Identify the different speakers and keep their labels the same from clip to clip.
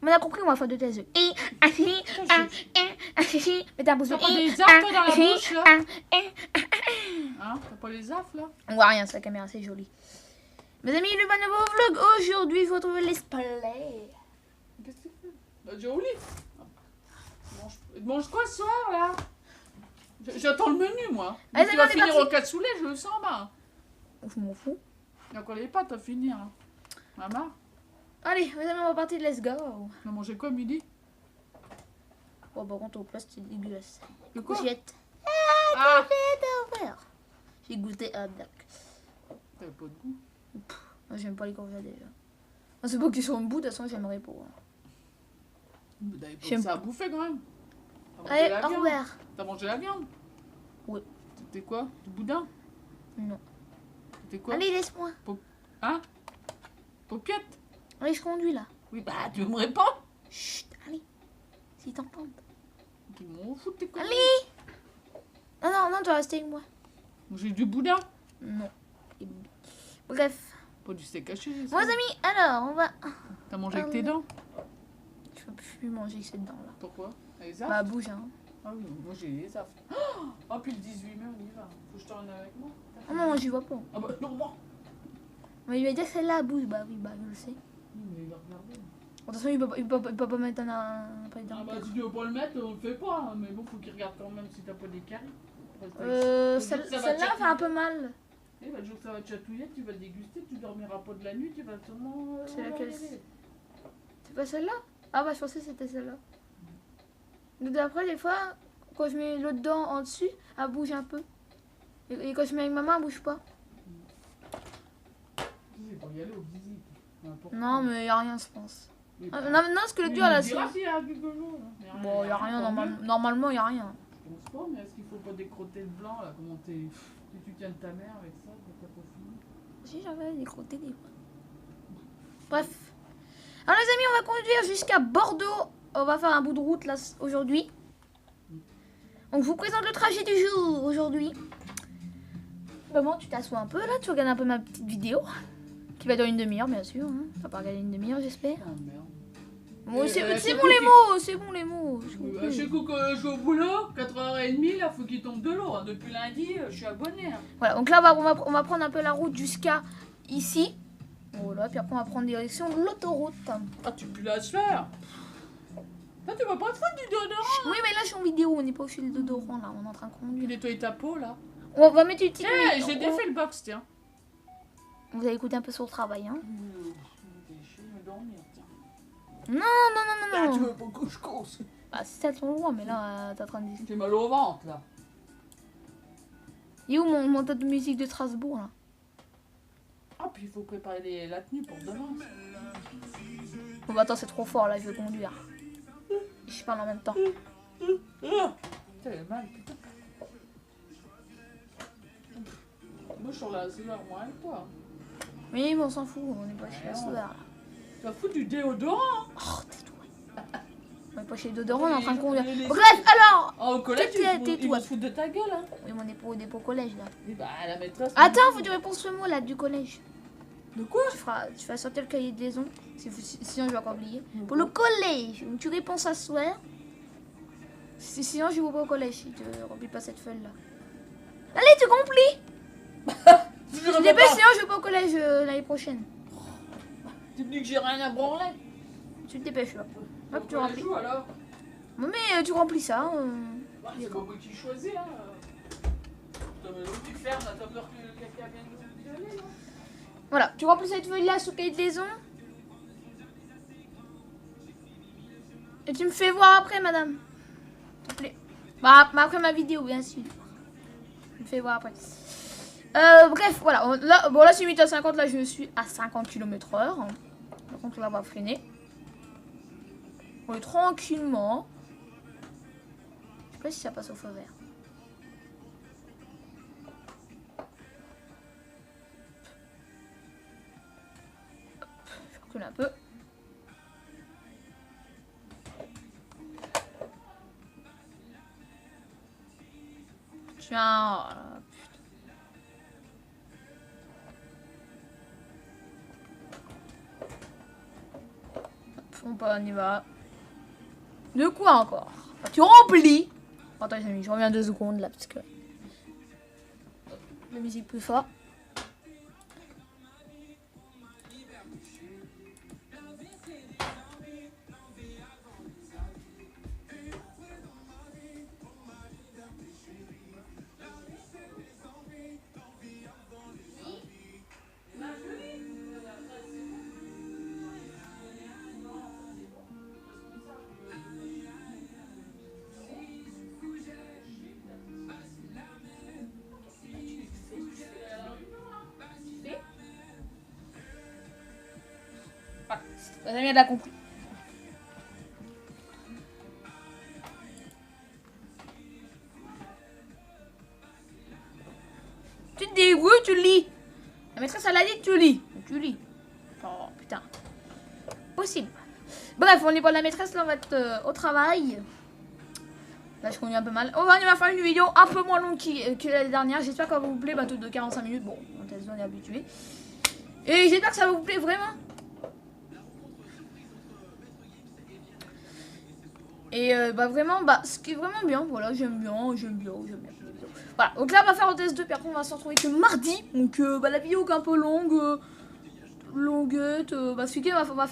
Speaker 1: On a compris, on va faire de tes œufs. Et, mets ta bouche.
Speaker 2: T'as pas des affes, toi, dans la bouche, là? Hein? T'as pas les affes, là?
Speaker 1: On voit rien sur la caméra, c'est joli. Mes amis, le bon nouveau vlog. Aujourd'hui, il faut trouver les play.
Speaker 2: Qu'est-ce que tu fais? Bah, déjà au lit. Tu manges quoi ce soir, là? J'attends le menu, moi.
Speaker 1: Allez,
Speaker 2: Tu
Speaker 1: c'est
Speaker 2: vas
Speaker 1: bon,
Speaker 2: finir
Speaker 1: c'est
Speaker 2: au cassoulet, je le sens, bah.
Speaker 1: Je m'en fous.
Speaker 2: Il y a encore les pâtes à finir. Hein. Maman,
Speaker 1: Allez, mes amis, on va partir, let's go.
Speaker 2: on a mangé quoi midi?
Speaker 1: Oh, par contre, au plat, c'est dégueulasse.
Speaker 2: De quoi?
Speaker 1: Couchette.
Speaker 2: Ah!
Speaker 1: J'ai goûté un duck.
Speaker 2: T'avais pas de goût.
Speaker 1: Moi, j'aime pas les courgettes déjà. Moi, c'est pas qu'ils sont au bout, de toute façon, j'aimerais pas.
Speaker 2: T'avais pas
Speaker 1: J'aime
Speaker 2: ça à bouffer quand même. T'as mangé
Speaker 1: Allez,
Speaker 2: la
Speaker 1: au
Speaker 2: viande?
Speaker 1: revoir.
Speaker 2: T'as mangé la viande?
Speaker 1: Oui.
Speaker 2: C'était quoi? Du boudin?
Speaker 1: Non.
Speaker 2: C'était quoi?
Speaker 1: Allez, laisse-moi.
Speaker 2: Hein? Popiette?
Speaker 1: Allez, je conduis là.
Speaker 2: Oui, bah tu me réponds.
Speaker 1: Chut, allez. Si t'entends.
Speaker 2: Tu m'en fous de tes conneries.
Speaker 1: Allez. Non, tu vas rester avec moi.
Speaker 2: J'ai du boudin.
Speaker 1: Non. Bref.
Speaker 2: Pas du steak haché.
Speaker 1: Bon, les amis, alors, on va...
Speaker 2: T'as mangé avec tes dents?
Speaker 1: Je peux plus manger avec cette dent là.
Speaker 2: Pourquoi? Les affes?
Speaker 1: Bah, bouge, hein.
Speaker 2: Ah oui, moi j'ai les affes. Oh, puis le 18 mai, on y va. Faut que je t'emmène avec moi.
Speaker 1: Oh non, j'y vois pas.
Speaker 2: Ah bah non, moi.
Speaker 1: Mais il va dire celle-là bouge. Bah oui, bah je le sais.
Speaker 2: Oui, mais il va regarder.
Speaker 1: De toute façon, il peut pas mettre un président.
Speaker 2: Ah bah si tu veux pas le mettre, on le fait pas. Hein. Mais bon, faut qu'il regarde quand même si t'as pas des caries.
Speaker 1: Celle-là fait un peu mal.
Speaker 2: Et le jour que ça va te chatouiller, tu vas déguster, tu dormiras pas de la nuit, tu vas sûrement...
Speaker 1: C'est laquelle? C'est pas celle-là? Ah bah je pensais que c'était celle-là. Donc après, des fois, quand je mets l'autre dent en dessus, elle bouge un peu. Et quand je mets avec ma main, elle bouge pas.
Speaker 2: Il faut y aller au visite.
Speaker 1: Non, mais y a rien, je pense.
Speaker 2: Ah,
Speaker 1: Non, parce que le dur, là, c'est... Bon, y a rien, normalement, y a rien.
Speaker 2: Je pense pas, mais est-ce qu'il faut pas décrotter le blanc, là? Comment t'es... Si tu tiens de ta mère avec ça, t'as pas fini?
Speaker 1: Si, j'avais décroté des fois. Bref. Alors, les amis, on va conduire jusqu'à Bordeaux. On va faire un bout de route, là, aujourd'hui. Donc, je vous présente le trajet du jour, aujourd'hui. Maman, tu t'assois un peu, là. Tu regardes un peu ma petite vidéo. Qui va durer une demi-heure, bien sûr. Hein. Ça va pas regarder une demi-heure, j'espère.
Speaker 2: Oh merde.
Speaker 1: Bon, c'est bon les mots, c'est bon les mots.
Speaker 2: Chez Coco, je suis au boulot, 4h30, là, faut qu'il tombe de l'eau. Hein. Depuis lundi, je suis abonné. Hein.
Speaker 1: Voilà, donc là, on va prendre un peu la route jusqu'à ici. Voilà, puis après, on va prendre direction de l'autoroute.
Speaker 2: Ah, tu peux la faire. Là, tu vas pas te foutre du déodorant.
Speaker 1: Oui, mais là, je suis en vidéo, on n'est pas au fil de déodorant, là, on est en train de
Speaker 2: Tu
Speaker 1: conduire.
Speaker 2: nettoies ta peau, là.
Speaker 1: On va mettre une petite...
Speaker 2: Tiens, j'ai défait le box, tiens.
Speaker 1: Vous allez écouter un peu sur le travail, hein.
Speaker 2: Je vais dormir, tiens.
Speaker 1: Non.
Speaker 2: Ah, tu veux pas que je cause?
Speaker 1: Bah, c'est ça ton droit, mais là, t'es en train de dire...
Speaker 2: J'ai mal au ventre, là.
Speaker 1: Il est où mon tas de musique de Strasbourg, là?
Speaker 2: Ah, puis il faut préparer la tenue pour demain.
Speaker 1: Bon, bah, attends, c'est trop fort, là, je vais conduire. Je parle en même temps.
Speaker 2: Putain, elle a mal, putain. Moi, je suis sur la soeur, moi, avec toi.
Speaker 1: Oui, mais on s'en fout, on n'est pas chez la soeur, là.
Speaker 2: Tu vas foutre du déodorant?
Speaker 1: Oh, tais-toi. On n'est pas chez le déodorant, on est en train de conduire. Bref, alors...
Speaker 2: Oh, au collège,
Speaker 1: tais-toi.
Speaker 2: ils vont se foutre de ta gueule, hein.
Speaker 1: Oui, mais on est pas au collège, là.
Speaker 2: Et bah, la maîtresse...
Speaker 1: Attends, faut que tu répondes ce mot, là, du collège.
Speaker 2: De quoi?
Speaker 1: Tu feras sortir le cahier de liaison, sinon je vais encore oublier. Pour le collège, tu réponds ça ce soir. Sinon je ne vais pas au collège si tu ne remplis pas cette feuille là. Allez, tu remplis. Je te dépêche, sinon je vais pas au collège l'année prochaine.
Speaker 2: Tu me dis que j'ai rien à branler?
Speaker 1: Tu te dépêches là. Hop, tu
Speaker 2: Pourquoi
Speaker 1: remplis.
Speaker 2: les joues, alors?
Speaker 1: Mais tu remplis ça.
Speaker 2: Bah, c'est pas moi qui choisis, hein. Putain, mais l'autre qui ferme, là, t'as peur que quelqu'un vienne nous violer, là?
Speaker 1: Voilà, tu remplis cette feuille là sous cahier de liaison. Et tu me fais voir après, madame. S'il te plaît. Bah, après ma vidéo, bien sûr. Tu me fais voir après. Bref, voilà. Là c'est 8 à 50. Là, je suis à 50 km/h. Par contre, là, on va freiner. On est tranquillement. Je sais pas si ça passe au feu vert. Je recule un peu. Tiens, oh là, putain. Bon, pas, on y va. De quoi encore? Bah, tu remplis. Attends les amis, je reviens 2 secondes là parce que la musique plus fort. Vous avez bien compris. Tu te dis oui, tu lis. La maîtresse elle a dit tu lis. Tu lis. Oh putain. Possible. Bref, on est pour la maîtresse, là on va être au travail. Là je conduis un peu mal. On va faire une vidéo un peu moins longue que la dernière. J'espère qu'elle va vous plaît, bateau de 45 minutes. Bon, on est habitué. Et j'espère que ça va vous plaire vraiment. Et bah vraiment, bah ce qui est vraiment bien, voilà, j'aime bien. Voilà, donc là on va faire un test 2, puis après on va se retrouver que mardi. Donc bah, la vidéo est un peu longue, longuette. Bah ce week-end on va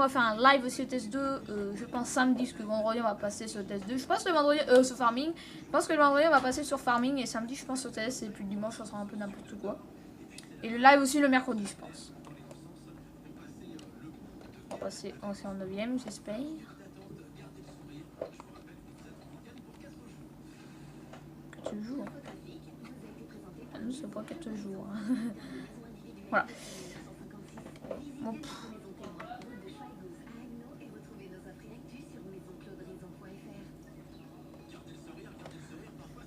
Speaker 1: faire un live aussi au test 2, je pense samedi, parce que vendredi on va passer sur le test 2. Je pense que le vendredi, sur farming, je pense que le vendredi on va passer sur farming, et samedi je pense au test, et puis le dimanche ça sera un peu n'importe quoi. Et le live aussi le mercredi je pense. On va passer en 9ème j'espère. Jours. Ah non, c'est pas 4 jours. Voilà. Bon,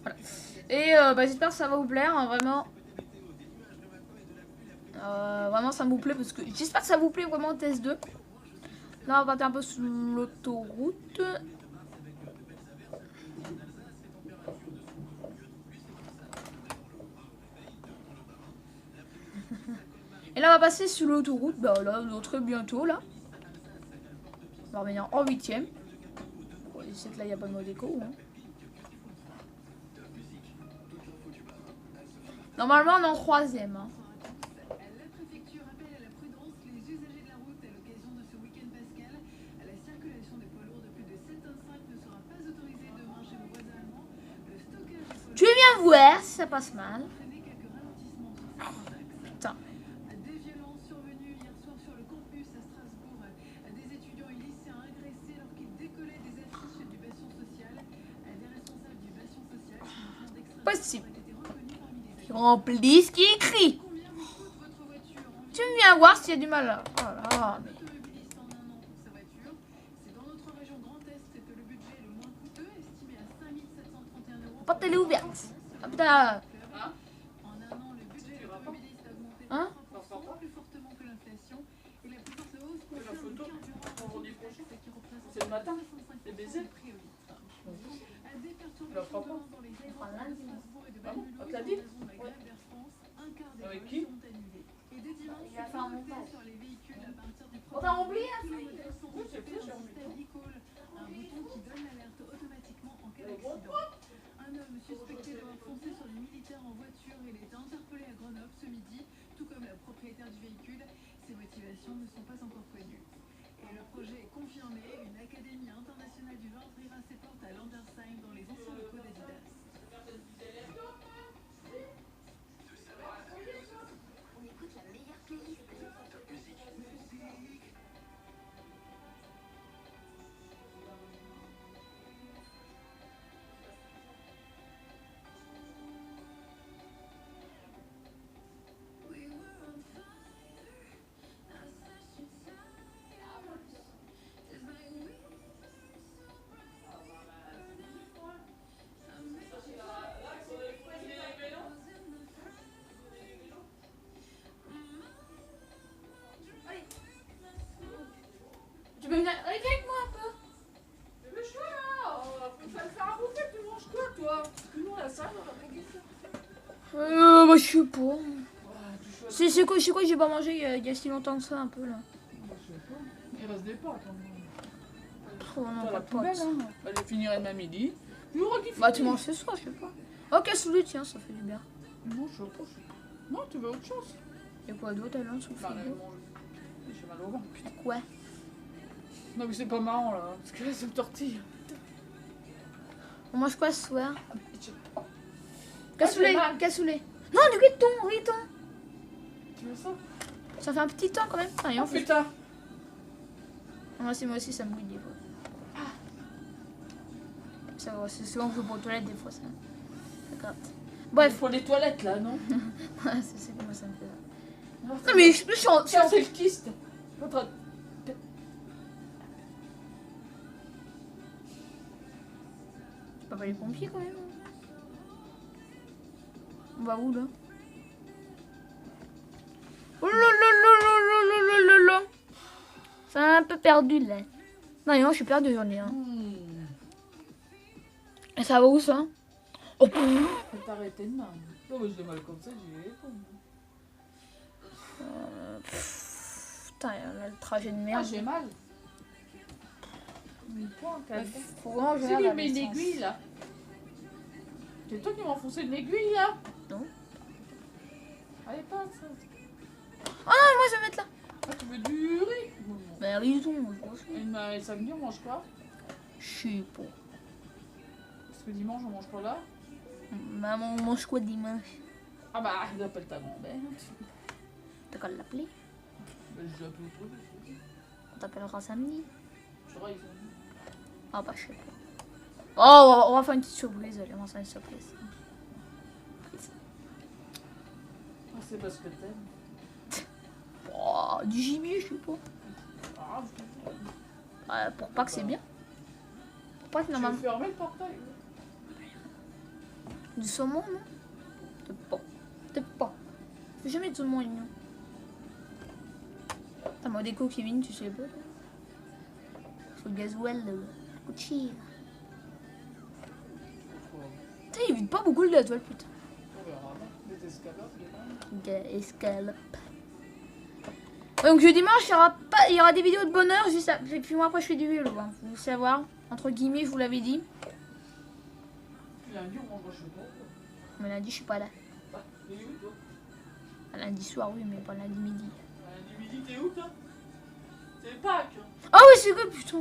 Speaker 1: voilà. Et bah, j'espère que ça va vous plaire, hein, vraiment. Vraiment ça vous plaît parce que j'espère que ça vous plaît vraiment test 2. Là on va partir un peu sur l'autoroute. Et là on va passer sur l'autoroute, bah là très bientôt là. On va revenir en 8ème. Bon, je sais que là il n'y a pas de mode écho. Hein. Normalement on est en 3ème. Hein. Tu viens voir si ça passe mal. Putain.
Speaker 3: Des violences survenues hier soir sur le campus à Strasbourg. Des étudiants et lycéens agressés alors qu'ils décollaient des affiches du bastion social. Des responsables du bastion social qui ont d'extrême
Speaker 1: possible.
Speaker 3: été reconnus parmi les
Speaker 1: Tu remplis ce qui est écrit.
Speaker 3: Combien vous coûte votre voiture?
Speaker 1: Tu viens voir s'il y a du mal là. Oh là, mais...
Speaker 3: Automobiliste en un an pour sa voiture. C'est dans notre région Grand Est que le budget est le moins coûteux, estimé à 5 731 €.
Speaker 1: Porte elle est ouverte. Ah putain.
Speaker 3: En un an, le budget de l'automobiliste a augmenté de
Speaker 1: Hein
Speaker 3: 3%, plus fortement que l'inflation. Et la plus forte hausse concerne le carburant
Speaker 2: vendredi prochain.
Speaker 3: qui représente
Speaker 2: C'est le matin,
Speaker 3: 65%
Speaker 2: les baisers.
Speaker 3: du prix au litre. Des perturbations
Speaker 2: la fera pas.
Speaker 3: dans les aéroports de Strasbourg et de
Speaker 2: Ah bon,
Speaker 3: Mulhouse
Speaker 2: on te
Speaker 3: en
Speaker 2: l'a dit
Speaker 3: raison de la grève d'Air France. Un quart des
Speaker 2: Avec
Speaker 3: vols
Speaker 2: qui
Speaker 3: sont annulés. Et dès dimanche,
Speaker 1: Il a fait un montage.
Speaker 3: sur les véhicules à partir du
Speaker 1: On t'a rempli
Speaker 3: tous les modèles sont
Speaker 2: Oui, c'est
Speaker 3: équipés
Speaker 2: fait, j'ai
Speaker 3: d'un
Speaker 2: remis.
Speaker 3: système e-call, un bouton qui donne l'alerte automatiquement en cas d'accident. Un homme suspecté d'avoir foncé sur les militaires en voiture, il a été interpellé à Grenoble ce midi, tout comme la propriétaire du véhicule. Ses motivations ne sont pas encore connues. Et le projet est confirmé, une académie internationale du vin ouvrira ses portes à Landersheim dans les anciens locaux d'Adidas.
Speaker 4: On écoute la meilleure playlist.
Speaker 1: Tu peux venir avec moi un peu.
Speaker 2: Mais je suis là, faut te faire à bouffer, tu manges quoi toi? Parce que nous la salle, on va pas guetter.
Speaker 1: Bah je sais pas.
Speaker 2: Ouais, tu choisis.
Speaker 1: C'est quoi j'ai pas mangé il y a si longtemps que ça un peu là.
Speaker 2: Je sais pas. Il reste des pâtes. Hein.
Speaker 1: Oh non,
Speaker 2: T'as
Speaker 1: pas
Speaker 2: la
Speaker 1: de
Speaker 2: poubelle,
Speaker 1: potes.
Speaker 2: hein. Bah, je finirai demain midi. J'aurais kiffé.
Speaker 1: Bah tu manges ce soir, je sais pas. Ok, soulevé, tiens, ça fait du bien.
Speaker 2: Non, je sais pas. Non, tu veux autre chose?
Speaker 1: Et quoi d'autre alors sous le
Speaker 2: Bah,
Speaker 1: frigo?
Speaker 2: j'ai mal au ventre, putain.
Speaker 1: Quoi?
Speaker 2: Non, mais c'est pas marrant là, parce que là, c'est une tortille.
Speaker 1: On mange quoi ce soir?
Speaker 2: j'ai
Speaker 1: Cassoulet,
Speaker 2: mal.
Speaker 1: cassoulet. Non, du riton, riton.
Speaker 2: Tu veux ça?
Speaker 1: Ça fait un petit temps quand même. Allez,
Speaker 2: Oh
Speaker 1: on fait.
Speaker 2: putain!
Speaker 1: Moi aussi, ça me mouille des fois. Ça va, c'est souvent que je vais aux toilettes des fois, ça. C'est grave. Bref.
Speaker 2: Pour les toilettes là, non?
Speaker 1: C'est comment ça me fait ça.
Speaker 2: Non,
Speaker 1: Non mais je suis en...
Speaker 2: Ça, c'est le kyste.
Speaker 1: C'est pas les pompiers quand même. On va où là? Oh là là là là là là là là. C'est un peu perdu là. Non, je suis perdu, j'en ai un. Et ça va où ça? Oh pff.
Speaker 2: Faut t'arrêter de mal. Non, mais j'ai mal comme ça, j'y ai
Speaker 1: Putain, là, le trajet de
Speaker 2: Ah,
Speaker 1: merde.
Speaker 2: j'ai mal.
Speaker 1: Faut vraiment que je
Speaker 2: C'est
Speaker 1: regarde
Speaker 2: lui,
Speaker 1: la
Speaker 2: met une
Speaker 1: distance.
Speaker 2: aiguille là. C'est toi qui m'as enfoncé une aiguille là?
Speaker 1: Non.
Speaker 2: Allez, pas ça.
Speaker 1: Oh non, moi je vais mettre là.
Speaker 2: Ah, tu veux du riz?
Speaker 1: Mais raison, je pense.
Speaker 2: Et samedi, on mange quoi?
Speaker 1: Je sais pas.
Speaker 2: Parce que dimanche, on mange quoi là?
Speaker 1: Maman, on mange quoi dimanche?
Speaker 2: Ah bah, il appelle ta grand-mère.
Speaker 1: T'as qu'à l'appeler.
Speaker 2: Bah, je l'ai appelé au truc.
Speaker 1: On t'appellera samedi.
Speaker 2: Je dirais, ils sont...
Speaker 1: Ah bah je sais pas. Oh, on va faire une petite surprise. Allez, on va faire une surprise.
Speaker 2: Ah, c'est parce que t'aimes.
Speaker 1: Oh, du gibier, je sais pas.
Speaker 2: Ah,
Speaker 1: Pour pas que c'est bien. Pour pas que
Speaker 2: tu veux
Speaker 1: normalement.
Speaker 2: fermer le portail?
Speaker 1: Du saumon, non? Peut-être pas. Peut-être pas. Fais jamais de saumon, Ignon. T'as moi déco Kevin, tu sais pas. Faut le gasoil, coûte cher. Putain, il vide pas beaucoup le gasoil, putain.
Speaker 2: On verra. Les escalopes, les mains.
Speaker 1: Escalope. Donc dimanche, il y aura des vidéos de bonheur juste après. Et puis moi après je fais du vélo, hein. Faut savoir. Entre guillemets, je vous l'avais dit.
Speaker 2: Lundi, on mangera chez toi.
Speaker 1: Mais lundi, je suis pas là.
Speaker 2: Ah, t'es où toi?
Speaker 1: Lundi soir, oui, mais pas lundi midi.
Speaker 2: Lundi midi, t'es où toi? C'est Pâques.
Speaker 1: Ah oui, c'est quoi, putain.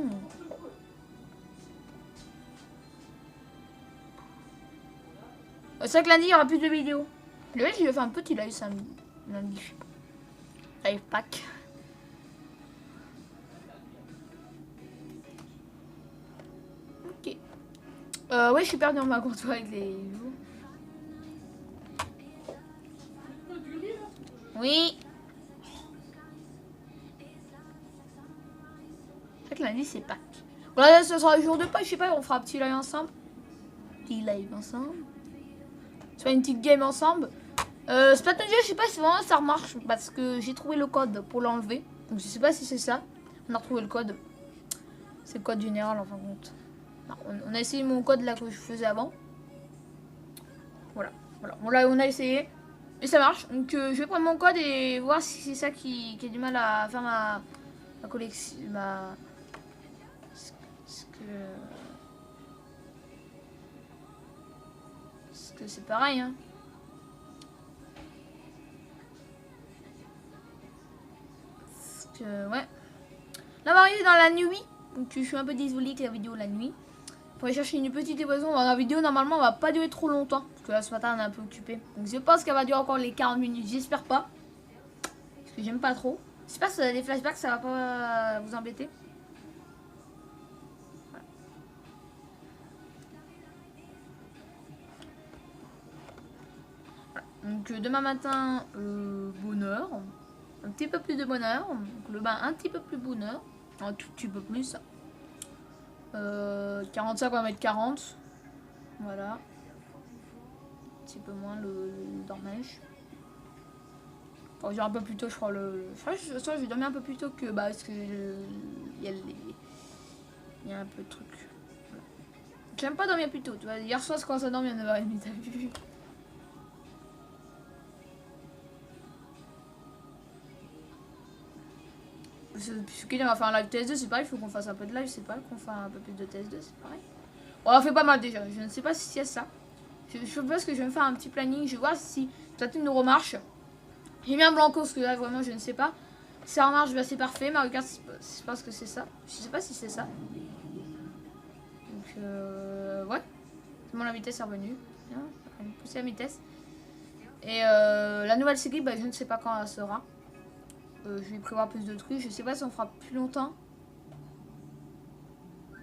Speaker 1: C'est vrai que lundi, il y aura plus de vidéos. Le mec, il a fait un petit live samedi. Lundi, je sais pas. Live pack. Ok. Ouais, je suis perdu dans ma courtoisie avec les jours.
Speaker 2: Du riz là?
Speaker 1: Oui. C'est vrai que lundi, c'est Pâques. Voilà, ce sera le jour de Pâques, je sais pas, on fera un petit live ensemble. Petit live ensemble. Se faire une petite game ensemble. Splatoon, je sais pas si vraiment ça remarche parce que j'ai trouvé le code pour l'enlever. Donc je sais pas si c'est ça. On a retrouvé le code. C'est le code général en fin de compte. Non, on a essayé mon code là que je faisais avant. Voilà. On a essayé. Et ça marche. Donc je vais prendre mon code et voir si c'est ça qui a du mal à faire ma collection. Parce que c'est pareil, hein. Parce que, ouais. Là, on va arriver dans la nuit. Donc, je suis un peu désolée que la vidéo la nuit. Pour aller chercher une petite livraison. La vidéo, normalement, va pas durer trop longtemps. Parce que là, ce matin, on est un peu occupé. Donc, je pense qu'elle va durer encore les 40 minutes. J'espère pas. Parce que j'aime pas trop. J'espère que ça a des flashbacks, ça va pas vous embêter. Donc demain matin, bonheur, un petit peu plus de bonheur, donc le bain un petit peu plus bonheur, un tout petit peu plus, 45 on va mettre 40, voilà, un petit peu moins le dormage. Enfin, je vais un peu plus tôt, je crois, je vais dormir un peu plus tôt que, parce que il y a un peu de trucs. Voilà. J'aime pas dormir plus tôt, tu vois, hier soir je commence à dormir à 9h30, t'as vu? Puisque on va faire un live TS2, c'est pareil, il faut qu'on fasse un peu de live, c'est pareil, qu'on fasse un peu plus de TS2, c'est pareil. On en fait pas mal déjà, je ne sais pas si c'est ça. Je pense que je vais me faire un petit planning, je vais voir si peut-être une remarche. J'ai mis un blanco parce que là vraiment je ne sais pas. Si ça remarche, bah, c'est parfait. Mario Kart, je pense que c'est ça. Je sais pas si c'est ça. Donc ouais. C'est bon, la vitesse est revenue. Bien, on va pousser la vitesse. Et la nouvelle série, bah, je ne sais pas quand elle sera. Je vais prévoir plus de trucs. Je sais pas si on fera plus longtemps.
Speaker 4: La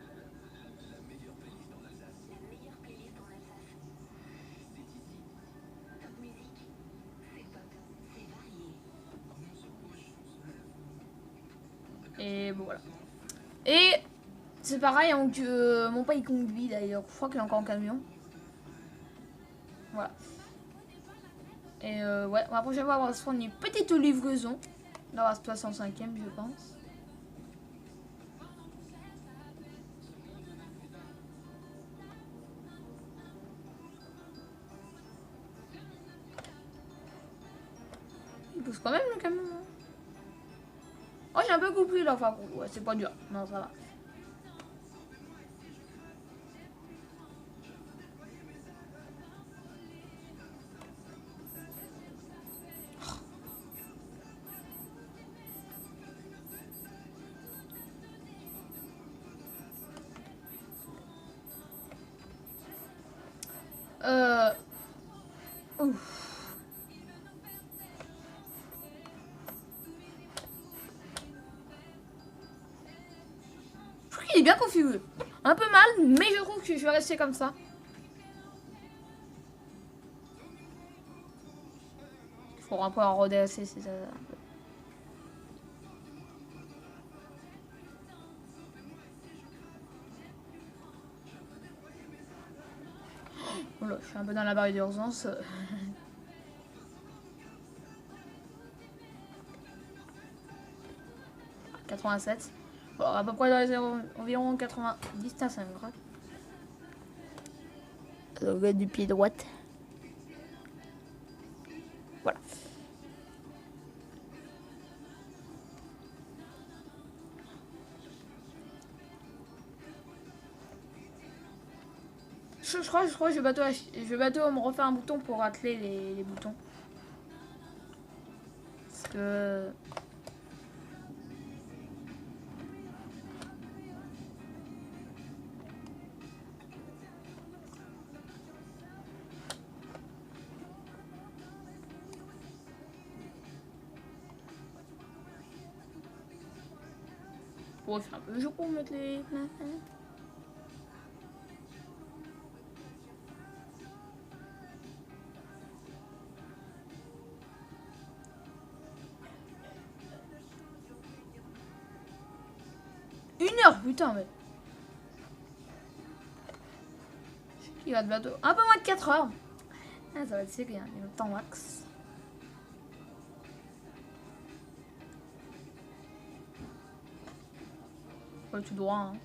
Speaker 4: meilleure playlist en Alsace. Top musique, c'est pop, c'est varié.
Speaker 1: Et bon voilà. Et c'est pareil, donc mon père il conduit d'ailleurs. Je crois qu'il est encore en camion. Voilà. Et ouais, la prochaine fois on va se prendre une petite livraison. Là, on va se 65e, je pense. Il pousse quand même le camion. Hein. Oh, j'ai un peu coupé là. Enfin, ouais, c'est pas dur. Non, ça va. Ouf. Je trouve qu'il est bien configuré. Un peu mal, mais je trouve que je vais rester comme ça. Il faudra un peu en redresser, c'est ça. Voilà, je suis un peu dans la barre d'urgence. 87. Bon, à peu près dans les environ 90 à 5 grades. Le du pied droit. Voilà. Je crois que je vais bientôt me refaire un bouton pour atteler les boutons. Parce que... Bon, c'est un peu chaud pour mettre les... Une heure, putain, mais... Il va bientôt... Un peu moins de 4 heures. Ah, ça va être serré, hein, il y a le temps max. Ouais, tout droit, hein.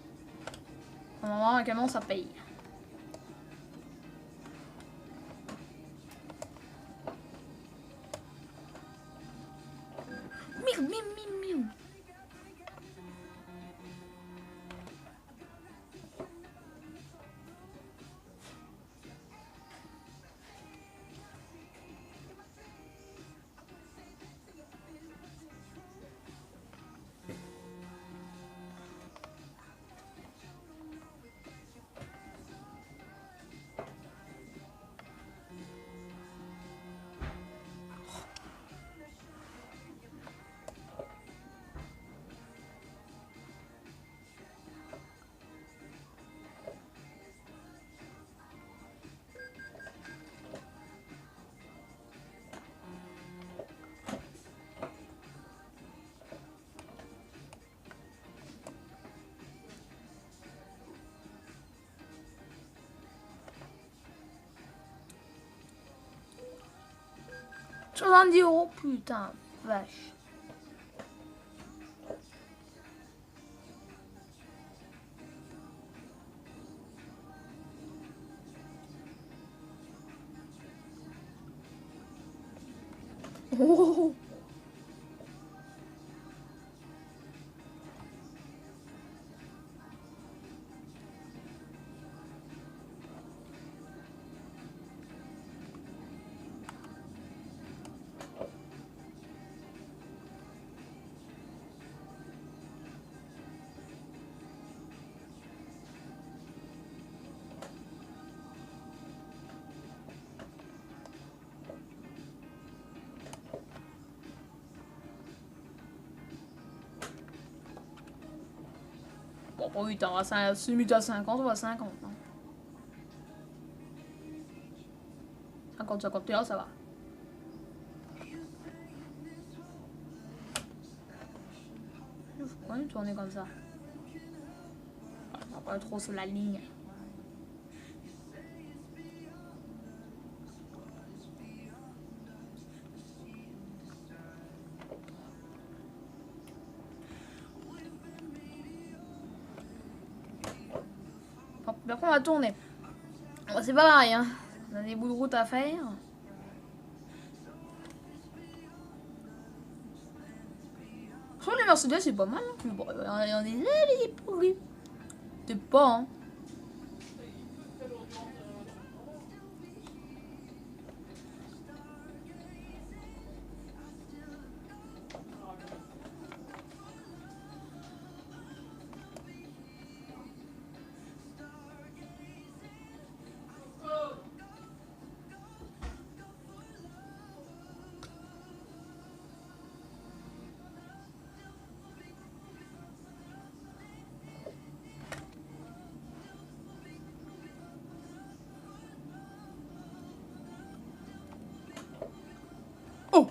Speaker 1: Normalement, un camion, ça paye. Merde, merde, merde, merde. €70, putain, vache. Oh. Bon, pas 8 ans, c'est limite à 50, on va 50. Hein. 50, 51, ça va. Il faut quand même tourner comme ça. On va pas trop sur la ligne. Après on va tourner. Bon, c'est pas pareil, hein. On a des bouts de route à faire. Je trouve que les Mercedes c'est pas mal. Hein. Mais bon, il y en a des pourris. C'est pas, hein. Oh!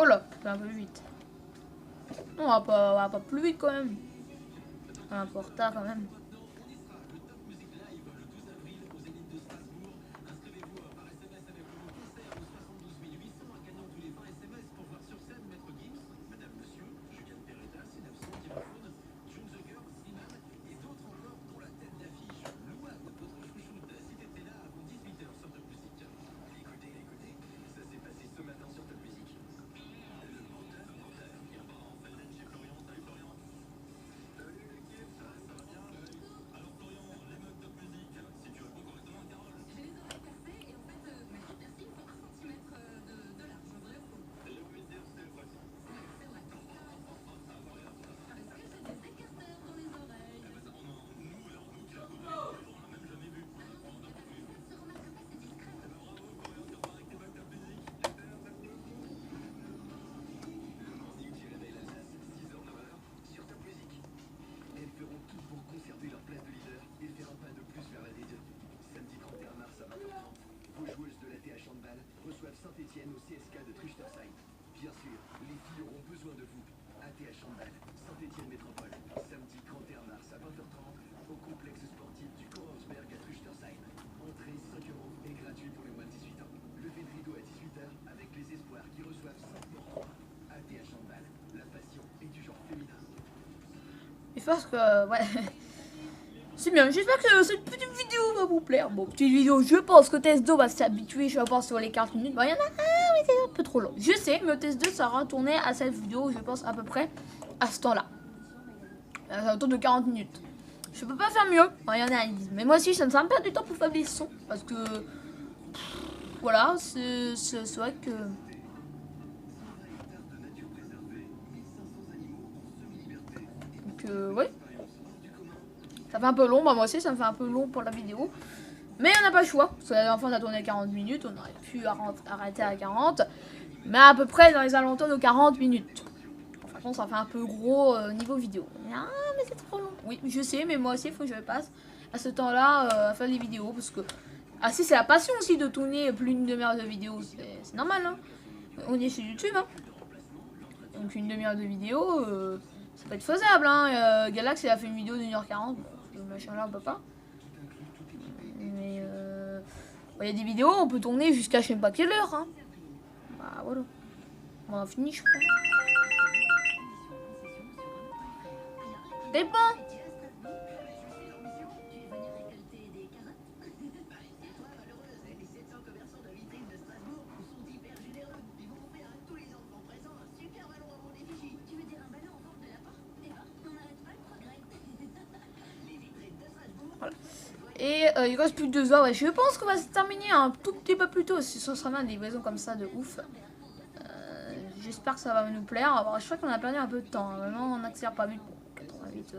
Speaker 1: Oh là, c'est un peu vite. Non, on va pas plus vite quand même. On est un peu en retard quand même.
Speaker 5: Saint-Etienne au CSK de Truchtersheim. Bien sûr, les filles auront besoin de vous. ATH Handball, Saint-Etienne Métropole, samedi 31 mars à 20h30 au complexe sportif du Koronsberg à Truchtersheim. Entrée 5 € et gratuit pour les moins de 18 ans. Levé de rideau à 18h avec les espoirs qui reçoivent 5 pour 3. ATH Handball, la passion est du genre féminin.
Speaker 1: Je pense que, ouais. C'est bien, j'espère que cette petite vidéo va vous plaire. Bon, petite vidéo, je pense que TS2 va s'habituer, je pense, sur les 40 minutes. Bon, il y en a un, mais c'est un peu trop long. Je sais, mais TS2 sera tourné à cette vidéo, je pense, à peu près à ce temps-là. Autour de 40 minutes. Je peux pas faire mieux, bon, il y en a un, mais moi aussi, ça me perd du temps pour faire des sons. Parce que, voilà, c'est vrai que... Donc, ouais. Ça fait un peu long, bah moi aussi ça me fait un peu long pour la vidéo. Mais on n'a pas le choix, parce que la dernière fois on a tourné 40 minutes, on aurait pu arrêter à 40. Mais à peu près dans les alentours de 40 minutes. De toute façon ça fait un peu gros niveau vidéo. Ah mais c'est trop long. Oui je sais, mais moi aussi il faut que je passe à ce temps-là à faire des vidéos. Parce que, ah si c'est la passion aussi de tourner plus d'une demi-heure de vidéo, c'est normal hein. On est sur YouTube hein. Donc une demi-heure de vidéo, ça peut être faisable hein. Galax il a fait une vidéo d'1h40. Le machin là on peut pas. Mais il y a des vidéos on peut tourner jusqu'à je sais pas quelle heure hein. Bah voilà. On a fini je crois. Dépend. Et il reste plus que 2 heures. Ouais. Je pense qu'on va se terminer un tout petit peu plus tôt. Si ce sera bien des livraisons comme ça de ouf. J'espère que ça va nous plaire. Alors, je crois qu'on a perdu un peu de temps. Hein. Vraiment, on n'accélère pas vite. 88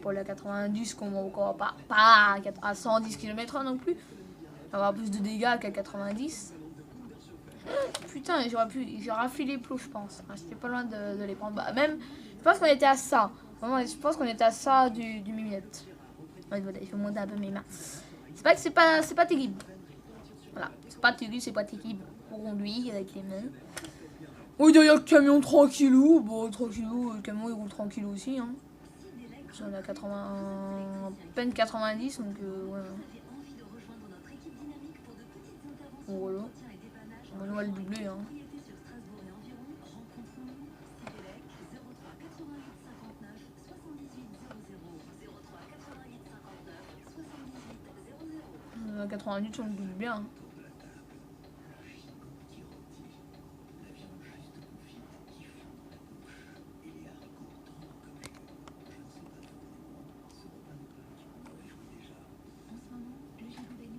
Speaker 1: pour la 90 qu'on va encore pas à 110 km/h non plus. On va avoir plus de dégâts qu'à 90. Putain, j'ai raflé les plots, je pense. J'étais pas loin de les prendre. Bah, même, je pense qu'on était à ça. Vraiment, je pense qu'on était à ça du millette. Ouais, voilà, il faut monter un peu mes mains. C'est pas que c'est pas terrible. Voilà, c'est pas terrible, c'est pas terrible pour conduire avec les mains. Oui, derrière le camion tranquillou. Bon, tranquillou, le camion il roule tranquillou aussi. Hein. On a 80, à peine 90, donc ouais. Bon, voilà. On va le doubler. Hein. À 90, on le double bien. Hein.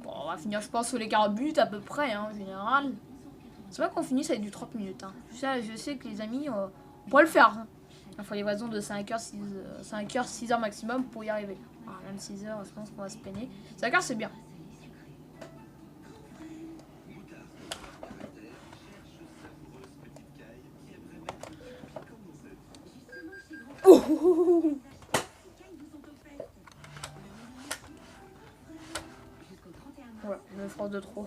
Speaker 1: Bon, on va finir, je pense, sur les 40 minutes à peu près, hein, en général. C'est pas qu'on finisse avec du 30 minutes. Hein. Je sais que les amis, on pourrait le faire. Hein. Il faut livraison de 5h, 6h maximum pour y arriver. Alors, même 6h, je pense qu'on va se peiner. 5h, c'est bien. Oh. Ouais, une France de trop.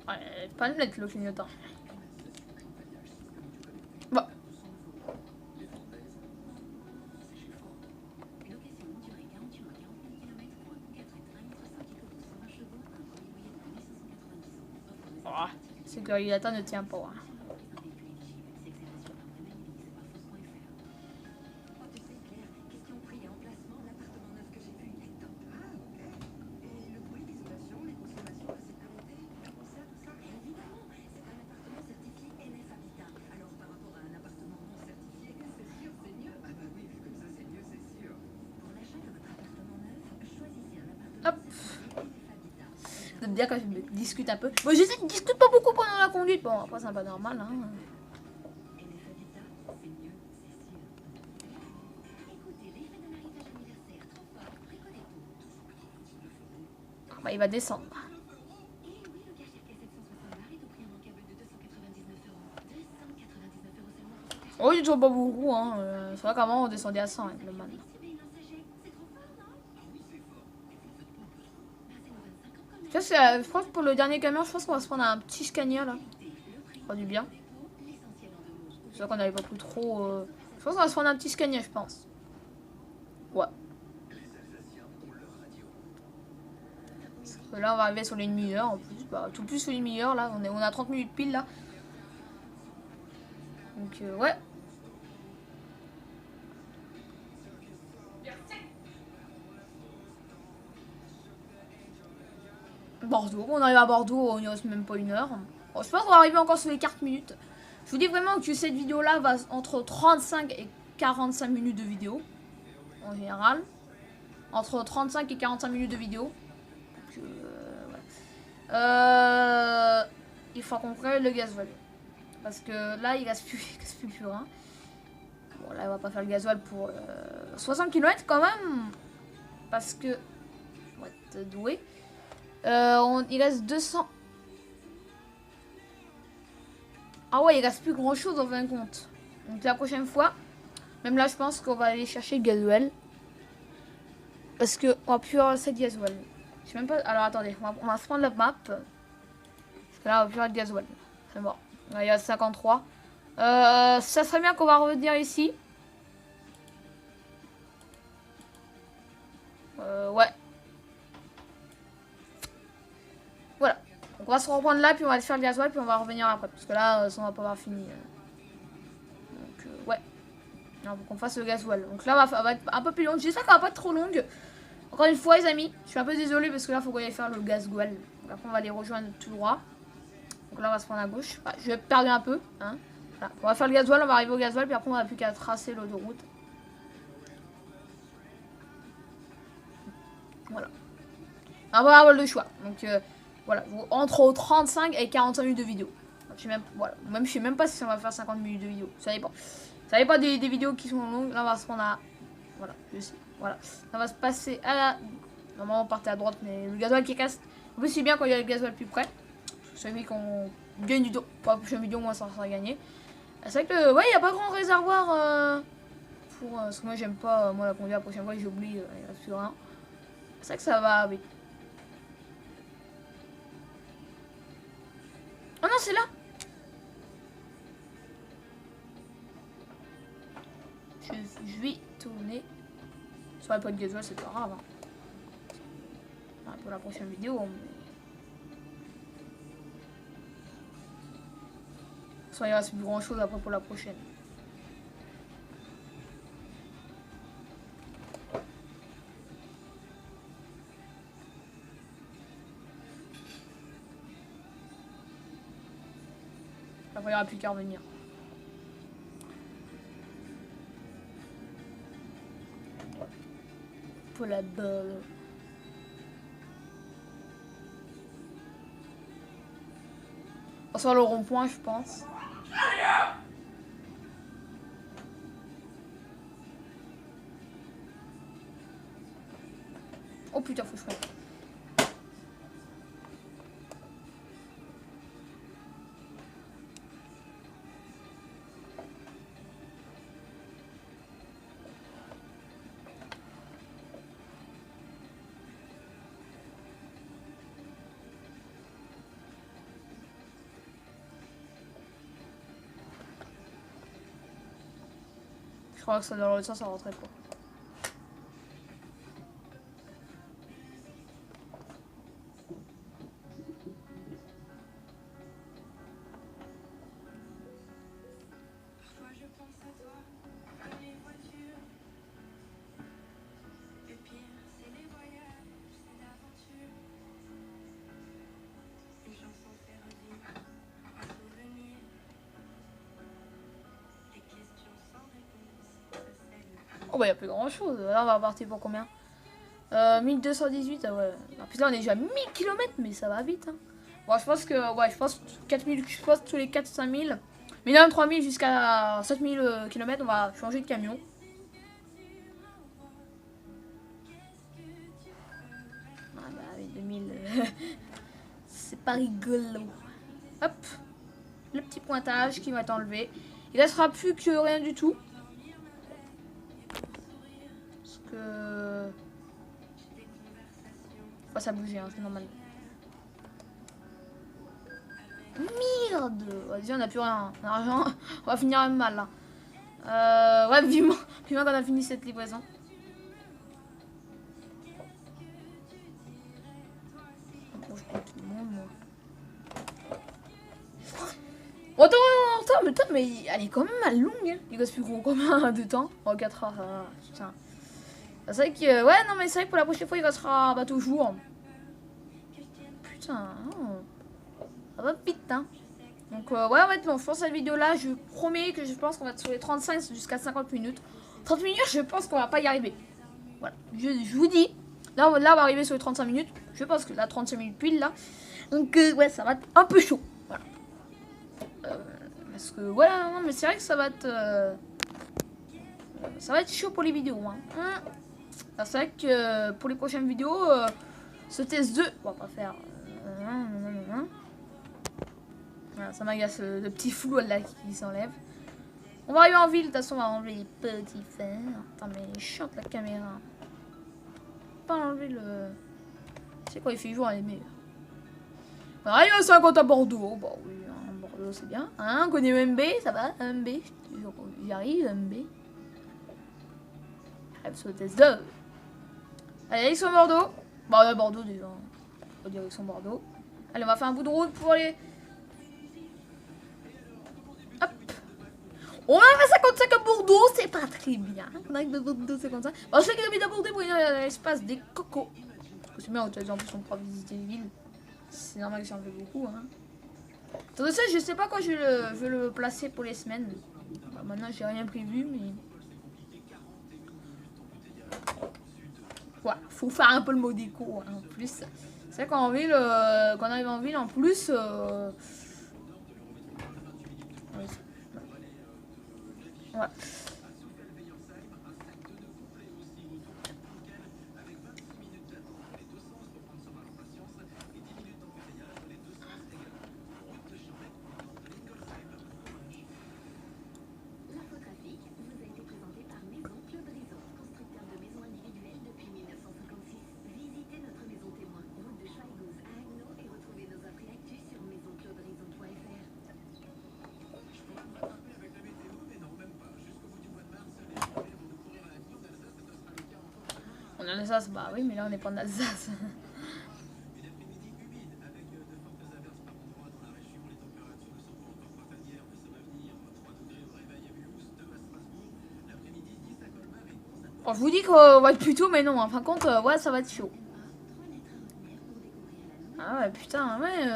Speaker 1: Ouais, pas net le clignotant. Bon. Oh, c'est que l'ilata ne tient pas. Hein. Hop. Vous bien quand je discute un peu. Bon, je discute pas beaucoup pendant la conduite. Bon, après, c'est un peu normal. Hein. Bah, il va descendre. Oh, il est toujours pas beaucoup. Hein. C'est vrai qu'avant, on descendait à 100 avec le man. Je pense que pour le dernier camion, je pense qu'on va se prendre un petit Scania là. Ça fera du bien. C'est sûr qu'on n'avait pas pris trop. Je pense qu'on va se prendre un petit Scania, je pense. Ouais. Parce que là, on va arriver sur les demi-heures en plus. Bah, tout plus sur les demi-heures là. On a 30 minutes pile là. Donc, ouais. Bordeaux, on arrive à Bordeaux, on y reste même pas 1 heure. Bon, je pense qu'on va arriver encore sur les 40 minutes. Je vous dis vraiment que cette vidéo là va entre 35 et 45 minutes de vidéo. En général. Entre 35 et 45 minutes de vidéo. Donc, voilà. Il faut qu'on prenne le gasoil. Parce que là il reste plus rien. Bon là on va pas faire le gasoil pour 60 km quand même. Parce que... On va être doué. Il reste 200. Ah ouais, il reste plus grand chose en fin de compte. Donc la prochaine fois, même là je pense qu'on va aller chercher le gasoil. Parce que on va plus avoir cette gasoil. Je sais même pas. Alors attendez, on va se prendre la map. Parce que là on va plus avoir de gasoil. C'est bon. Il y a 53. Ça serait bien qu'on va revenir ici. Ouais. Voilà. Donc on va se reprendre là, puis on va aller faire le gasoil, puis on va revenir après. Parce que là, ça on va pas avoir fini. ouais. Il faut qu'on fasse le gasoil. Donc là, va être un peu plus longue. J'espère qu'elle va pas être trop longue. Encore une fois, les amis, je suis un peu désolée parce que là, il faut qu'on aille faire le gasoil. Donc après, on va les rejoindre tout droit. Donc là, on va se prendre à gauche. Enfin, je vais perdre un peu. Hein. Voilà. On va faire le gasoil, on va arriver au gasoil. Puis après, on n'a plus qu'à tracer l'autoroute. Voilà. On va avoir le choix. Donc voilà, entre 35 et 45 minutes de vidéo. Donc, je sais même pas si on va faire 50 minutes de vidéo. Ça dépend. Ça dépend des vidéos qui sont longues. Là, on va se prendre à... Voilà, je sais. Voilà. On va se passer à la... Normalement, on partait à droite, mais le gasoil qui casse. En plus, c'est bien quand il y a le gasoil plus près. Ça fait qu'on gagne du temps. Pour la prochaine vidéo, moi, ça sera gagné. C'est vrai que, ouais, il n'y a pas grand réservoir pour... parce que moi, j'aime pas, moi, la conduire la prochaine fois, j'oublie, il reste plus rien. C'est vrai que ça va vite. Oh non, c'est là! Je vais tourner. Ça va pas de gasoil, c'est pas grave. Hein. Enfin, pour la prochaine vidéo. Mais... ça, il reste plus grand chose après pour la prochaine. Après, il n'y aura plus qu'à revenir. Pour la balle. On sort le rond-point, je pense. Oh putain, faut que je fasse. Je crois que ça dans l'autre sens, ça rentrait pas.
Speaker 4: Parfois je pense à toi, comme les voitures. Le pire, c'est les voyages, c'est l'aventure. Une chanson fait revivre un souvenir. Des questions sans réponse, ça c'est le...
Speaker 1: Oh bah y'a plus grand chose. Là on va partir pour combien 1218, ah ouais. En plus là on est déjà à 1000 km, mais ça va vite. Hein. Bon je pense que ouais, je pense 4000, je pense tous les 4-5000. Minimum 3000 jusqu'à 7000 km, on va changer de camion. Ah bah avec 2000, c'est pas rigolo. Hop, le petit pointage qui va être enlevé. Il restera plus que rien du tout. Parce que... faut pas ça bouger, hein, c'est normal. Merde! Vas-y, on n'a plus rien. L'argent, on va finir même mal là. Ouais, vivement qu'on a fini cette livraison. Bon, je prends tout le monde, moi. Oh, attends, mais elle est quand même mal longue. Hein. Il reste plus gros combien de temps? Oh, 4 heures, ça va. Putain. C'est vrai que... ouais, non, mais c'est vrai que pour la prochaine fois, il restera bah, toujours. Putain, oh. Ça va vite, hein. Donc, ouais, on va être long. Je pense que cette vidéo-là, je promets que je pense qu'on va être sur les 35 jusqu'à 50 minutes. 30 minutes, je pense qu'on va pas y arriver. Voilà, je vous dis. Là, on va arriver sur les 35 minutes. Je pense que là, 35 minutes pile, là. Donc, ouais, ça va être un peu chaud. Voilà. Parce que, voilà, non, mais c'est vrai que ça va être chaud pour les vidéos, hein. C'est vrai que pour les prochaines vidéos, ce test 2, on va pas faire... voilà, ça m'agace le petit flou là qui s'enlève. On va arriver en ville, de toute façon on va enlever les petits fers. Attends mais chante la caméra. Pas enlever le... c'est quoi, il fait jour, elle est meilleure. On arrive à 50 à Bordeaux. Bon oui, hein, Bordeaux c'est bien. Hein, on connaît MB, ça va, MB. J'y arrive, MB. J'arrive sur le test 2. Allez, direction Bordeaux. Bon, on a Bordeaux déjà. Direction Bordeaux. Allez, on va faire un bout de route pour aller... hop. On a fait 55 à Bordeaux, c'est pas très bien. On a fait Bordeaux 55. Bon, je sais qu'il habite à Bordeaux pour l'espace des cocos. C'est bien, en plus on pourra visiter les villes. C'est normal que j'en fais beaucoup. Hein. Tout ça, je sais pas quand je veux le placer pour les semaines. Bah, maintenant, j'ai rien prévu, mais. Ouais, faut faire un peu le mot déco hein, en plus. C'est vrai qu'en ville, quand on arrive en ville, en plus. Ouais.
Speaker 6: L'infotrafic vous a été présenté par Maison Claude Raison, constructeur de maisons individuelles depuis 1956. Visitez notre maison témoin, route de Schweighouse à Haguenau et retrouvez nos offres et actus sur maisonclauderison.fr.
Speaker 1: On est en Alsace, bah oui, mais là on n'est pas en Alsace. Bon, je vous dis qu'on va être plus tôt, mais non, en fin de compte, ouais, ça va être chaud. Ah ouais, putain, ouais,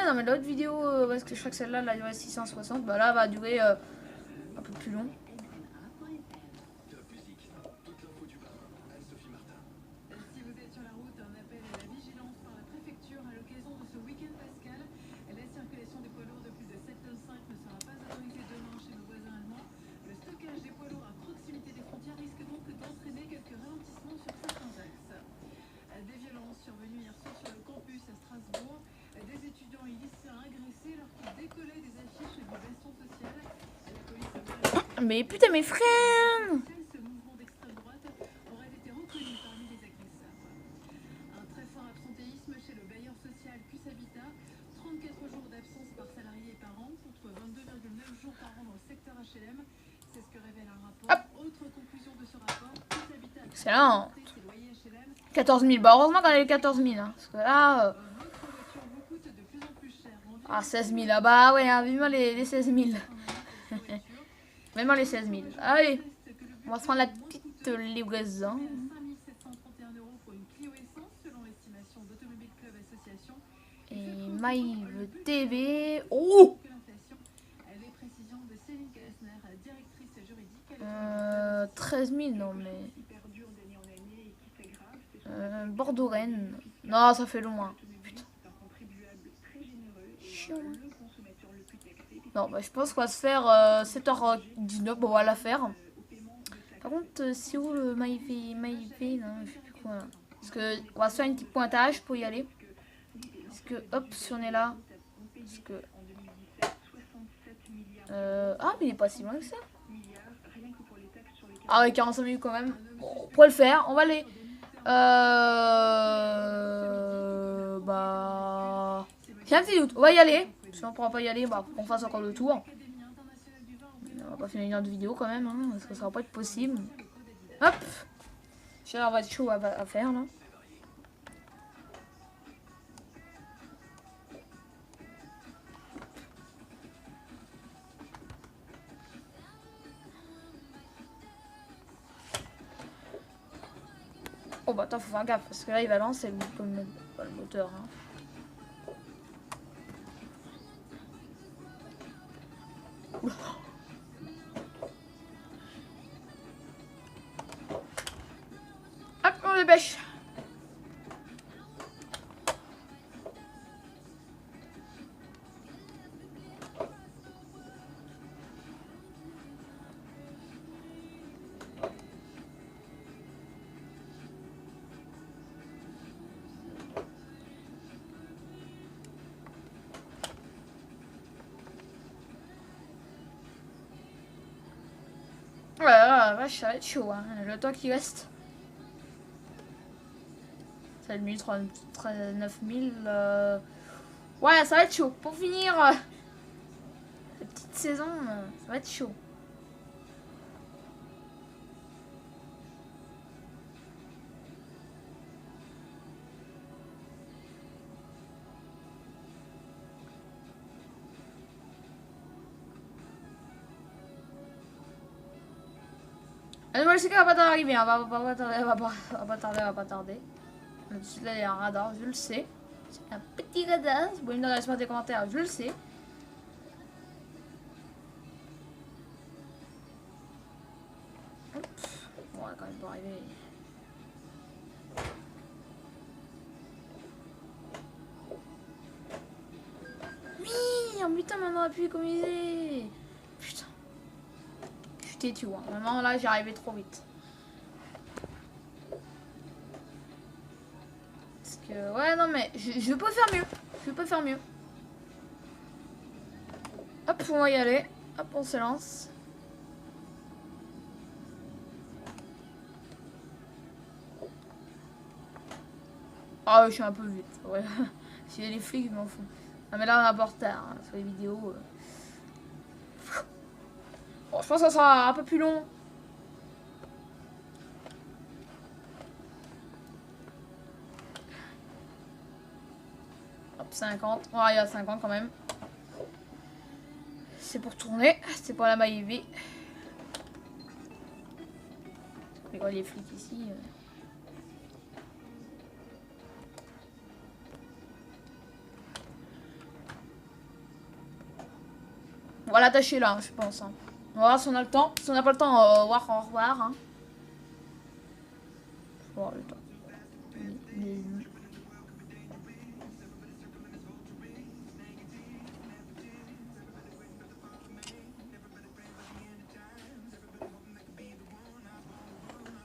Speaker 1: non, mais l'autre vidéo, parce que je crois que celle-là, elle a duré 660, bah là, elle va durer un peu plus long.
Speaker 3: Si vous êtes sur la route, un appel à la vigilance par la préfecture à l'occasion de ce week-end pascal. La circulation des poids lourds de plus de 7,5 tonnes ne sera pas autorisée demain chez nos voisins allemands. Le stockage des poids lourds à proximité des frontières risque donc d'entraîner quelques ralentissements sur certains axes. Des violences survenues hier soir sur le campus à Strasbourg. Des étudiants et lycéens agressés alors qu'ils décollaient des affiches du baston social. La police a
Speaker 1: Mais putain, mes frères!
Speaker 3: ce mouvement d'extrême droite aurait été reconnu parmi les agresseurs. Un très fort absentéisme chez le bailleur social Cus Habitat. 34 jours d'absence par salarié et par an contre 22,9 jours par an dans le secteur HLM. C'est ce que révèle un rapport. Autre conclusion de ce rapport, Cus Habitat
Speaker 1: Excellent.
Speaker 3: ses loyers HLM.
Speaker 1: 14 000, bah heureusement qu'on a eu 14 000, hein, parce que là...
Speaker 3: Votre voiture vous coûte de plus en plus cher.
Speaker 1: Ah, 16 000, ah bah ouais, hein, vivement les 16 000. Vraiment les 16 000. Allez, on va se prendre la petite livraison.
Speaker 3: 5 731 € pour une Clio Essence selon l'estimation d'Automobile Club Association.
Speaker 1: Et Maïve TV. Oh,
Speaker 3: Que l'inflation, les précisions de Céline Gessner, directrice juridique.
Speaker 1: 13 000, non mais... Bordeaux-Rennes. Non, ça fait loin. Putain. Chiant. Non, bah, je pense qu'on va se faire 7h19. Bon, on va la faire. Par contre, c'est où le Maïvé, non, je sais plus quoi. Là. Parce que on va se faire un petit pointage pour y aller. Parce que, hop, si on est là. Parce que... ah, mais il est pas si loin que ça. Ah ouais, 45 minutes quand même. Bon, on pourrait le faire. On va aller... bah... J'ai un petit doute. On va y aller. Si on pourra pas y aller, bah, on fasse encore le tour. On va pas finir une heure de vidéo quand même, hein, parce que ça va pas être possible. Hop. Ça va être chaud à faire là. Oh bah attends, faut faire gaffe parce que là il va lancer le moteur. Hein. Hop, on dépêche. Ouais, la vache, ça va être chaud, hein. Le temps qui reste. C'est le 9 000. Ouais, ça va être chaud. Pour finir la petite saison, ça va être chaud. La nouvelle séquence va pas tarder à arriver, hein. va pas tarder. Là, il y a un radar, je le sais. C'est un petit radar. Si vous pouvez me donner dans les commentaires, je le sais. Hop. Bon, on va quand même pas arriver. Oui, oh, putain, maintenant on a pu économiser. Putain. Je suis têtu, hein. Maintenant là, j'ai arrivé trop vite. Parce que, ouais, non, mais je peux faire mieux. Je peux faire mieux. Hop, on va y aller. Hop, on se lance. Ah, je suis un peu vite. Ouais. Si y a les flics, je m'en fous. Ah, mais là, on a pas retard hein, sur les vidéos. Bon, je pense que ça sera un peu plus long. Hop, 50. Ouais, il y a 50 quand même. C'est pour tourner. C'est pour la maille V. Mais quoi, les flics ici. On va l'attacher là, je pense. Hein. On va voir si on a le temps. Si on n'a pas le temps, au revoir. Hein. On va avoir le temps.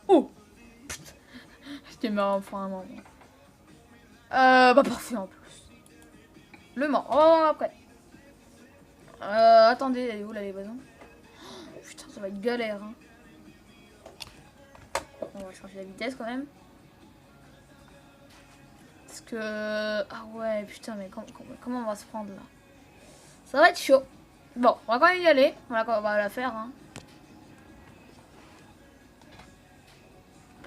Speaker 1: Oh, j'étais marrant enfin un moment. Bah parfait en plus. Le Mans, on va voir après. Attendez, elle est où la livraison? Oh, putain, ça va être galère. Hein. On va changer la vitesse quand même. Parce que... Ah ouais, putain, mais comment on va se prendre là? Ça va être chaud. Bon, on va quand même y aller. On va la faire. Hein.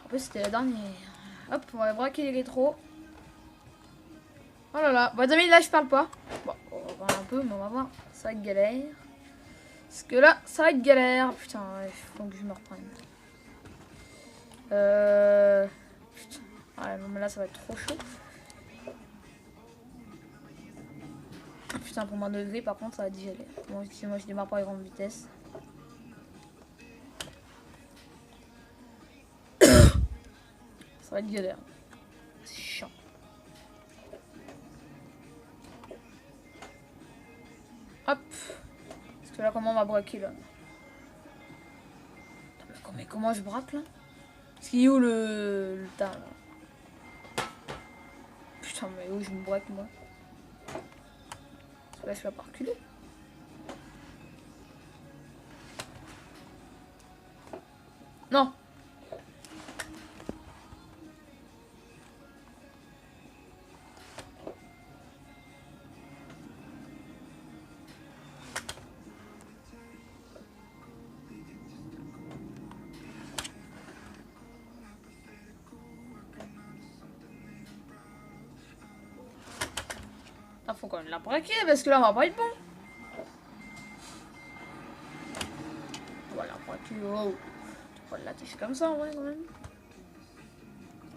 Speaker 1: En plus, c'était la dernière. Hop, on va braquer les rétros. Oh là là. Bon, amis, là, je parle pas. Bon, on va parler un peu, mais on va voir. Ça va être galère. Parce que là, ça va être galère. Putain, il faut que je me reprenne. Putain. Ouais, non, mais là, ça va être trop chaud. Putain, pour manœuvrer, par contre, ça va être galère. Bon, moi, je démarre par les grandes vitesses. Ça va être galère. C'est chiant. Hop. Parce que là, comment on va braquer là? Mais comment je braque là? Parce qu'il est où le tas là? Putain, mais où je me braque moi? Parce que là, je vais pas reculer. Non. Faut quand même la braquer parce que là on va pas être bon. Voilà, braquer. Oh. On va l'attacher comme ça en vrai quand même.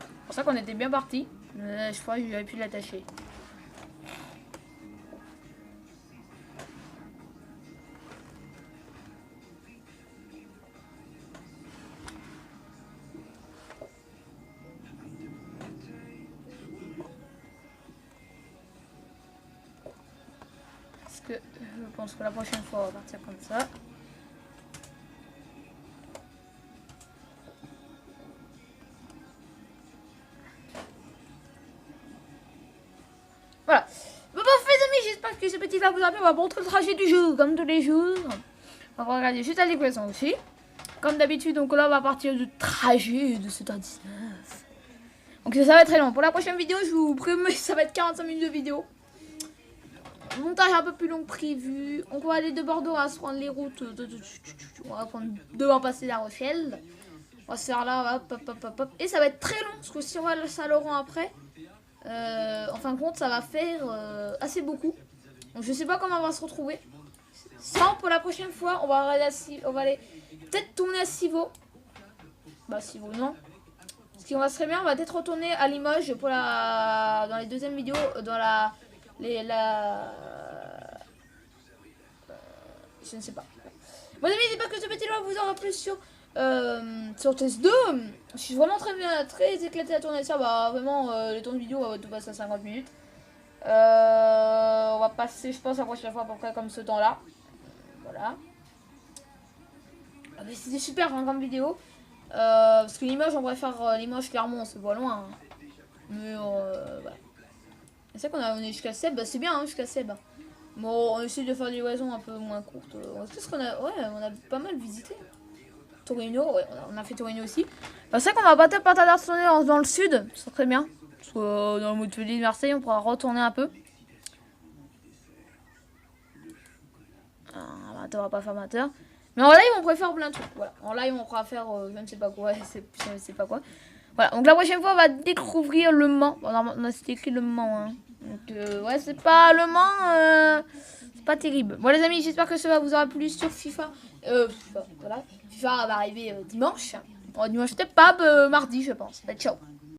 Speaker 1: C'est pour ça qu'on était bien parti. Je crois que j'aurais pu l'attacher. Que je pense que la prochaine fois on va partir comme ça. Voilà. Bon parfait amis, j'espère que ce petit là vous a plu. On va montrer le trajet du jeu comme tous les jours. On va regarder juste la livraison aussi. Comme d'habitude, donc là on va partir du trajet de 7h19. Donc ça va être très long. Pour la prochaine vidéo, je vous promets, ça va être 45 minutes de vidéo. Montage un peu plus long que prévu. On va aller de Bordeaux, on va se prendre les routes. On va prendre devant passer La Rochelle. On va se faire là, hop. Et ça va être très long, parce que si on va à Saint-Laurent après, en fin de compte, ça va faire assez beaucoup. Donc je sais pas comment on va se retrouver. Ça, pour la prochaine fois, on va aller peut-être tourner à Civaux. Bah si vous non. Ce qui va très bien, on va peut-être retourner à Limoges pour dans les deuxièmes vidéos, dans je ne sais pas. Bon amis, j'espère que ce petit live vous aura plu sur TS2. Je suis vraiment très éclaté à tourner ça. Bah vraiment, le temps de vidéo va tout passer à 50 minutes. On va passer, je pense, la prochaine fois à peu près comme ce temps-là. Voilà. Ah, mais c'était super hein, comme vidéo. Parce que Limoges, on pourrait faire Limoges Clermont, c'est pas loin. Hein. Mais voilà. C'est vrai qu'on est jusqu'à Seb, bah, c'est bien hein, jusqu'à Seb. Bon, on essaie de faire des liaisons un peu moins courtes. Qu'est-ce qu'on a? Ouais, on a pas mal visité. Torino, ouais, on a fait Torino aussi. Bah, c'est vrai qu'on va pas tarder à retourner dans le sud, c'est très bien. Parce que dans le Montpellier de Marseille, on pourra retourner un peu. Amateur, on va pas faire amateur. Mais en live, on pourrait faire plein de trucs. Voilà. En live, on pourra faire je ne sais pas quoi. Je ne sais pas quoi. Voilà. Donc la prochaine fois, on va découvrir le Mans. Bon, on a écrit le Mans. Hein. Donc ouais, c'est pas le Mans. C'est pas terrible. Bon les amis, j'espère que ça vous aura plu sur FIFA. Voilà. FIFA va arriver dimanche. Bon, dimanche, peut-être pas. Mardi, je pense. Ciao.